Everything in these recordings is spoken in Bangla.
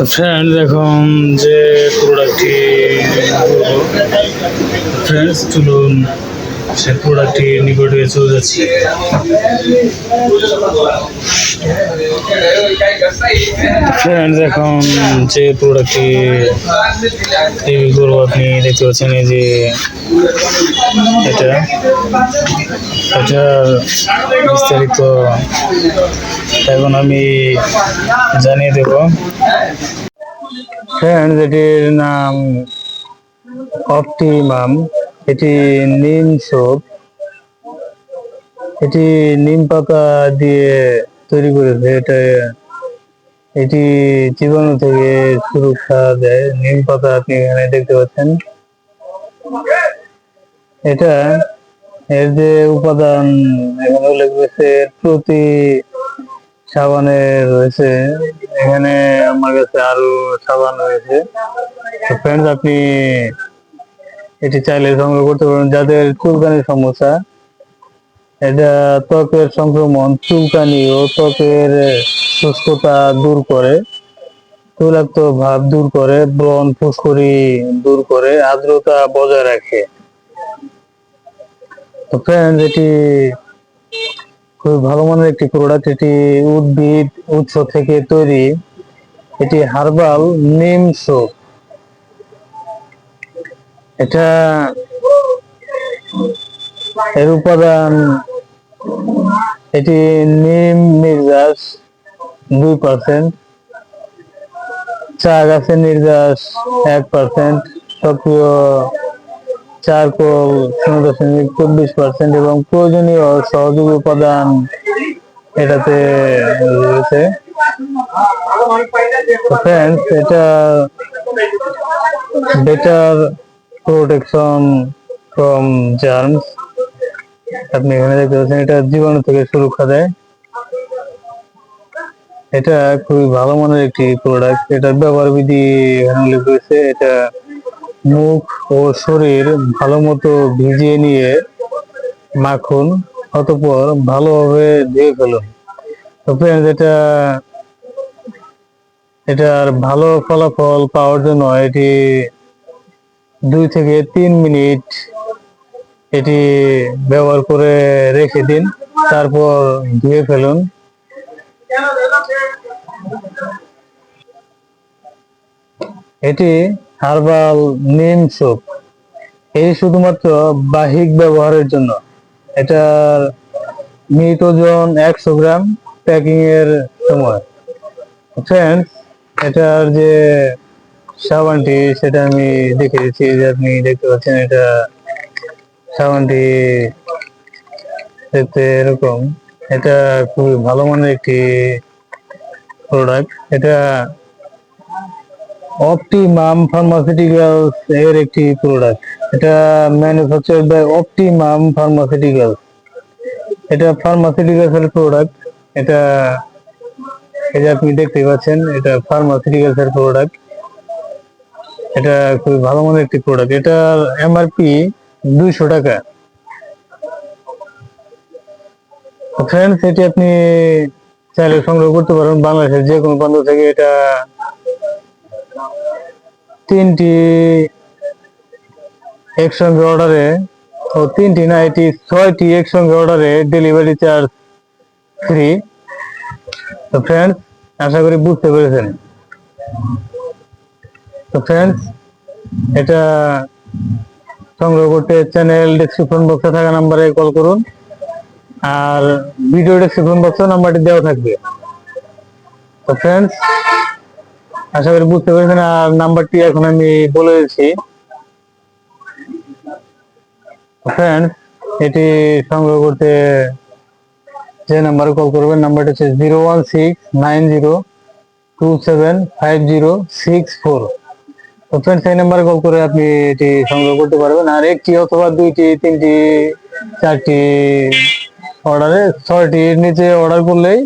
তো ফ্রেন্ডস, এখন যে প্রোডাক্টটি ফ্রেন্ডস চলুন সে প্রোডাক্টটি নিকটে চলে যাচ্ছি। ফ্রেন্ডস, এখন যে প্রোডাক্টটি রিভিউ করবো আপনি দেখতে পাচ্ছেন এই যে এটার বিস্তারিত এখন আমি জানিয়ে দেব। ফ্রেন্ডস, এটির নাম অপটিমাম। এটি নিম সোপ। এটি নিম পাতা দিয়ে তৈরি করেছে। এটি জীবাণু থেকে সুরক্ষা দেয়। নিম পাতা আপনি এখানে দেখতে পাচ্ছেন। এর যে উপাদান এখানে উল্লেখ করেছে, প্রতি সাবানে রয়েছে। এখানে আমার কাছে আরো সাবান রয়েছে। তো ফ্রেন্ডস, আপনি এটি চাইলে সংগ্রহ করতে পারেন। যাদের চুলকানির সমস্যা, এটা ত্বকের সংক্রমণ, চুলকানি ও ত্বকের শুষ্কতা দূর করে, তৈলাক্ত ভাব দূর করে, ব্রণ, ফুসকুড়ি দূর করে, আর্দ্রতা বজায় রাখে। তো ফ্রেন্ডস, এটি খুব ভালো মানের একটি প্রোডাক্ট। এটি উদ্ভিদ উৎস থেকে তৈরি। এটি হার্বাল নিম সোপ। এটা এর উপাদান, এটি নিম নির্যাস 2%, চা গাছের নির্যাস 1%, সক্রিয় চারকোল 0.24% এবং প্রয়োজনীয় সহযোগী উপাদান এটাতে রয়েছে। ফ্রেন্ডস, এটা বেটার প্রোটেকশন ফ্রম জার্মস। আপনি এখানে দেখতে পাচ্ছেন, এটা জীবাণু থেকে সুরক্ষা দেয়। এটা খুবই ভালো মানের একটি প্রোডাক্ট। এটার ব্যবহার বিধি এখানে উল্লেখ রয়েছে। এটা মুখ ও শরীর ভালো মতো ভিজিয়ে নিয়ে মাখুন, অতঃপর ভালোভাবে ধুয়ে ফেলুন। তো ফ্রেন্ডস, এটার ভালো ফলাফল পাওয়ার জন্য এটি 2 থেকে 3 মিনিট এটি ব্যবহার করে রেখে দিন, তারপর ধুয়ে ফেলুন। এটি হার্বাল নিম সোপ। এটি শুধুমাত্র বাহ্যিক ব্যবহারের জন্য। এটার মিট ওজন 100 গ্রাম প্যাকিং এর সময়। ফ্রেন্ডস, এটার যে সাবানটি সেটা আমি দেখে দিচ্ছি। যে আপনি দেখতে পাচ্ছেন, এটা সাবানটি দেখতে এরকম। এটা খুবই ভালো মানের একটি প্রোডাক্ট। এটা অপটিমাম ফার্মাসিউটিক্যালস এর একটি প্রোডাক্ট। এটা ম্যানুফ্যাকচার্ড বাই অপটিমাম ফার্মাসিউটিক্যালস। এটা ফার্মাসিউটিক্যালস এর প্রোডাক্ট। এটা এই যে আপনি দেখতে পাচ্ছেন, এটা ফার্মাসিউটিক্যালস এর প্রোডাক্ট। এটা খুবই ভালো মানের একটি প্রোডাক্ট। এটার এমআরপি 200 টাকা। ফ্রেন্ডস, এটি আপনি চাইলে সংগ্রহ করতে পারেন বাংলাদেশের যে কোনো প্রান্ত থেকে। এটা 3টি একসঙ্গে অর্ডারে, ও 3টি না, এটি 6টি একসঙ্গে অর্ডারে ডেলিভারি চার্জ ফ্রি। তো ফ্রেন্ডস, আশা করি বুঝতে পেরেছেন। তো ফ্রেন্ডস, এটা সংগ্রহ করতে চ্যানেল ডেসক্রিপশন বক্সে থাকা নাম্বারে কল করুন, আর ভিডিও ডেসক্রিপশন বক্সে নাম্বারটি দেওয়া থাকবে। তো ফ্রেন্ডস, আশা করি বুঝতে পেরেছেন। আর নাম্বারটি এখন আমি বলে দিচ্ছি। ফ্রেন্ডস, এটি সংগ্রহ করতে যে নাম্বারে কল করবেন, নাম্বারটি হচ্ছে 01690275064। তো ফ্রেন্ডস, এই নাম্বারে কল করে আপনি এটি সংগ্রহ করতে পারবেন। আর 1টি অথবা 2টি, 3টি, 4টি অর্ডারে, 6টির নিচে অর্ডার করলেই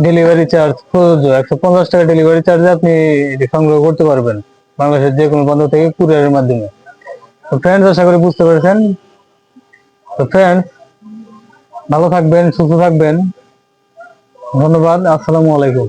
ডেলিভারি চার্জ প্রযোজ্য। 150 টাকা ডেলিভারি চার্জে আপনি এটি সংগ্রহ করতে পারবেন বাংলাদেশের যে কোনো প্রান্ত থেকে কুরিয়ারের মাধ্যমে। তো ফ্রেন্ডস, আশা করি বুঝতে পেরেছেন। তো ফ্রেন্ডস, ভালো থাকবেন, সুস্থ থাকবেন। ধন্যবাদ। আসসালামু আলাইকুম।